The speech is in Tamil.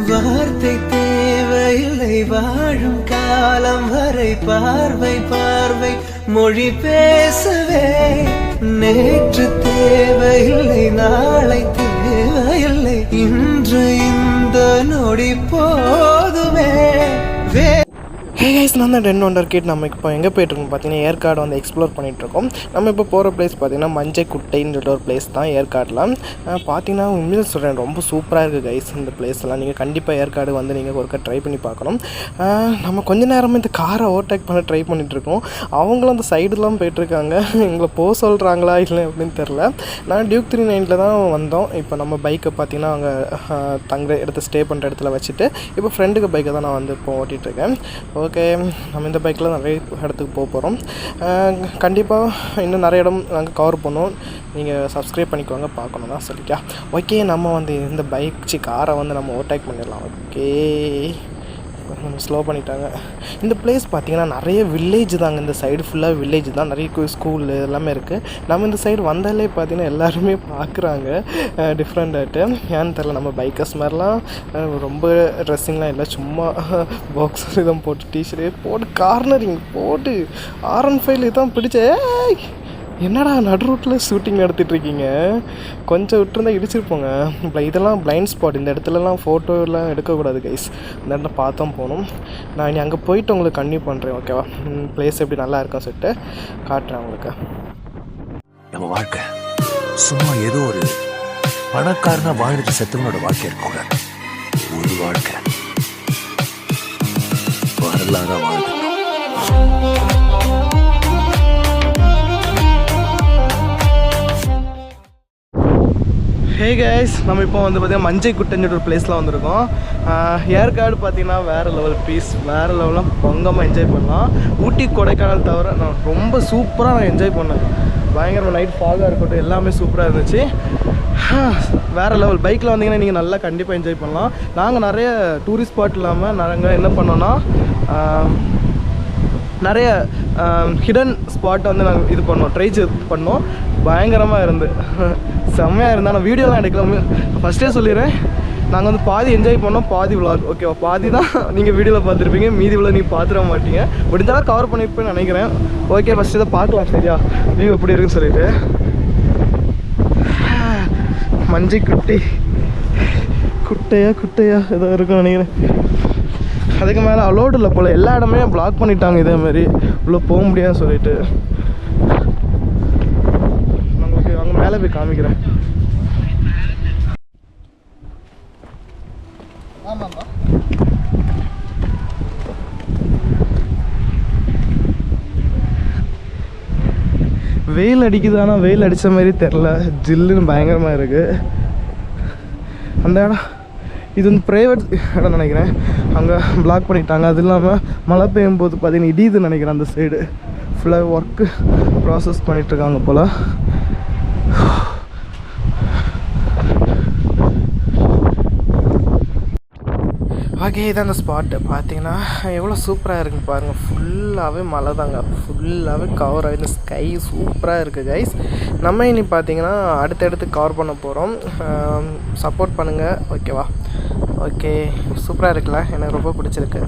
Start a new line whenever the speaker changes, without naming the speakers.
வார்த்தை தேவையில்லை வாழும் காலம் வரை பார்வை பார்வை மொழி பேசவே நேற்று தேவையில்லை நாளை தேவையில்லை இன்று இந்த நொடி போதுமே.
ஹே கைஸ், நான் தான் டென் ஒண்டர் கிட். நம்ம இப்போ எங்கே போய்ட்டுருக்கோம் பார்த்தீங்கன்னா ஏற்காடு வந்து எக்ஸ்ப்ளோர் பண்ணிகிட்ருக்கோம். நம்ம இப்போ போகிற பிளேஸ் பார்த்தீங்கன்னா மஞ்சைக்குட்டைன்னு சொல்லிட்டு ஒரு பிளேஸ் தான் ஏற்காடில். பார்த்தீங்கன்னா உண்மையில் சொல்கிறேன், ரொம்ப சூப்பராக இருக்குது கைஸ் இந்த பிளேஸ்லாம். நீங்கள் கண்டிப்பாக ஏற்காடு வந்து நீங்கள் ஒருக்கா ட்ரை பண்ணி பார்க்கணும். நம்ம கொஞ்ச நேரமாக இந்த காரை ஓவர்டேக் பண்ண ட்ரை பண்ணிகிட்ருக்கோம். அவங்களும் அந்த சைடுலாம் போய்ட்டுருக்காங்க. எங்களை போக சொல்கிறாங்களா இல்லை அப்படின்னு தெரில. நான் டியூக் 390 தான் வந்தோம். இப்போ நம்ம பைக்கை பார்த்தீங்கன்னா அங்கே தங்குற இடத்த ஸ்டே பண்ணுற இடத்துல வச்சுட்டு இப்போ ஃப்ரெண்டுக்கு பைக்கை தான் நான் வந்து இப்போ ஓட்டிகிட்ருக்கேன். ஓகே, நம்ம இந்த பைக்கில் நிறைய இடத்துக்கு போக போகிறோம். கண்டிப்பாக இன்னும் நிறைய இடம் நாங்கள் கவர் பண்ணுவோம். நீங்கள் சப்ஸ்கிரைப் பண்ணிக்கோங்க பார்க்கணுன்னா சொல்லிட்டா. ஓகே, நம்ம வந்து இந்த காரை வந்து நம்ம ஓவர்டேக் பண்ணிடலாம். ஓகே, ஸ்லோ பண்ணிட்டாங்க. இந்த பிளேஸ் பார்த்திங்கன்னா நிறைய வில்லேஜ் தாங்க. இந்த சைடு ஃபுல்லாக வில்லேஜ் தான், நிறைய ஸ்கூலு எல்லாமே இருக்குது. நம்ம இந்த சைடு வந்தாலே பார்த்திங்கன்னா எல்லாருமே பார்க்குறாங்க டிஃப்ரெண்ட்டாகிட்டு. ஏன்னு தெரில, நம்ம பைக்கர்ஸ் மாதிரிலாம் ரொம்ப ட்ரெஸ்ஸிங்லாம் இல்லை, சும்மா பாக்ஸ் இதான் போட்டு டிஷர்ட் போட்டு கார்னரிங் போட்டு R15 இதான் பிடிச்சேன். என்னடா நடு ரோட்டில் ஷூட்டிங் நடத்திட்டுருக்கீங்க, கொஞ்சம் விட்டுருந்தா இடிச்சிருப்போங்க. இப்போ இதெல்லாம் பிளைண்ட் ஸ்பாட், இந்த இடத்துலலாம் ஃபோட்டோலாம் எடுக்கக்கூடாது கைஸ். இந்த இடத்துல பார்த்தோம் போகணும். நான் இனி அங்கே போயிட்டு உங்களுக்கு கன்டினியூ பண்ணுறேன். ஓகேவா, பிளேஸ் எப்படி நல்லா இருக்கும் சொல்லிட்டு காட்டுறேன் உங்களுக்கு.
நம்ம வாழ்க்கை சும்மா ஏதோ ஒரு பணக்காரனா வாழ்ந்துட்டு செத்தவனோட வாழ்க்கை இருக்கக்கூடாது. ஒரு வாழ்க்கை வரலாறா வாழ்ந்து.
ஹே கைஸ், நம்ம இப்போ வந்து பார்த்திங்கன்னா மஞ்சைக்குட்டைன்னு ஒரு பிளேஸில் வந்திருக்கோம். ஏற்காடு பார்த்திங்கன்னா வேறு லெவல் பீஸ், வேறு லெவலாம் பொங்கமாக என்ஜாய் பண்ணலாம். ஊட்டி கொடைக்கானல் தவிர நான் ரொம்ப சூப்பராக நான் என்ஜாய் பண்ணேன். பயங்கரமாக நைட் ஃபாகாக இருக்கட்டும், எல்லாமே சூப்பராக இருந்துச்சு. வேறு லெவல். பைக்கில் வந்தீங்கன்னா நீங்கள் நல்லா கண்டிப்பாக என்ஜாய் பண்ணலாம். நாங்கள் நிறைய டூரிஸ்ட் ஸ்பாட் இல்லாமல் நாங்கள் என்ன பண்ணோன்னா நிறைய ஹிடன் ஸ்பாட்டை வந்து நாங்கள் இது பண்ணோம், ட்ரை பண்ணோம். பயங்கரமாக இருந்து செம்மையாக இருந்தால் நான் வீடியோலாம் எடுக்கலாமே. ஃபஸ்ட்டே சொல்லிடுறேன், நாங்கள் வந்து பாதி என்ஜாய் பண்ணோம், பாதி விளாக். ஓகேவா, பாதி தான் நீங்கள் வீடியோவில் பார்த்துருப்பீங்க, மீதி விழா நீங்கள் பார்த்துட மாட்டீங்க. முடிஞ்சாலும் கவர் பண்ணியிருப்பேன்னு நினைக்கிறேன். ஓகே, ஃபஸ்ட்டு இதை பார்க்கலாம் சரியா, வியூ எப்படி இருக்குன்னு சொல்லிட்டு. மஞ்சைக்குட்டை குட்டையா ஏதோ இருக்குன்னு நினைக்கிறேன். அதுக்கு மேலே அலோடு இல்லை போல், எல்லா இடமே பிளாக் பண்ணிட்டாங்க இதேமாரி, உள்ளே போக முடியாதுன்னு சொல்லிட்டு. உங்களுக்கு அங்கே மேலே போய் காமிக்கிறேன். ஆமாம்மா, வெயில் அடிக்குது, ஆனால் வெயில் அடித்த மாதிரி தெரில, ஜில்லுன்னு பயங்கரமாக இருக்குது அந்த இடம். இது வந்து ப்ரைவேட் இடம் நினைக்கிறேன், அங்கே பிளாக் பண்ணிட்டாங்க. அது இல்லாமல் மழை பெய்யும் போது பார்த்தீங்கன்னா இடியுதுன்னு நினைக்கிறேன். அந்த சைடு ஃபுல்லாக ஒர்க்கு ப்ராசஸ் பண்ணிகிட்ருக்காங்க போல். ஓகே, இதான் அந்த ஸ்பாட்டு. பார்த்தீங்கன்னா எவ்வளோ சூப்பராக இருக்குன்னு பாருங்கள். ஃபுல்லாகவே மழை தாங்க, ஃபுல்லாகவே கவர் ஆகி இந்த ஸ்கை சூப்பராக இருக்குது கைஸ். நம்ம இனி பார்த்தீங்கன்னா அடுத்தடுத்து கவர் பண்ண போகிறோம். சப்போர்ட் பண்ணுங்கள் ஓகேவா. ஓகே, சூப்பராக இருக்குல்ல, எனக்கு ரொம்ப பிடிச்சிருக்கு.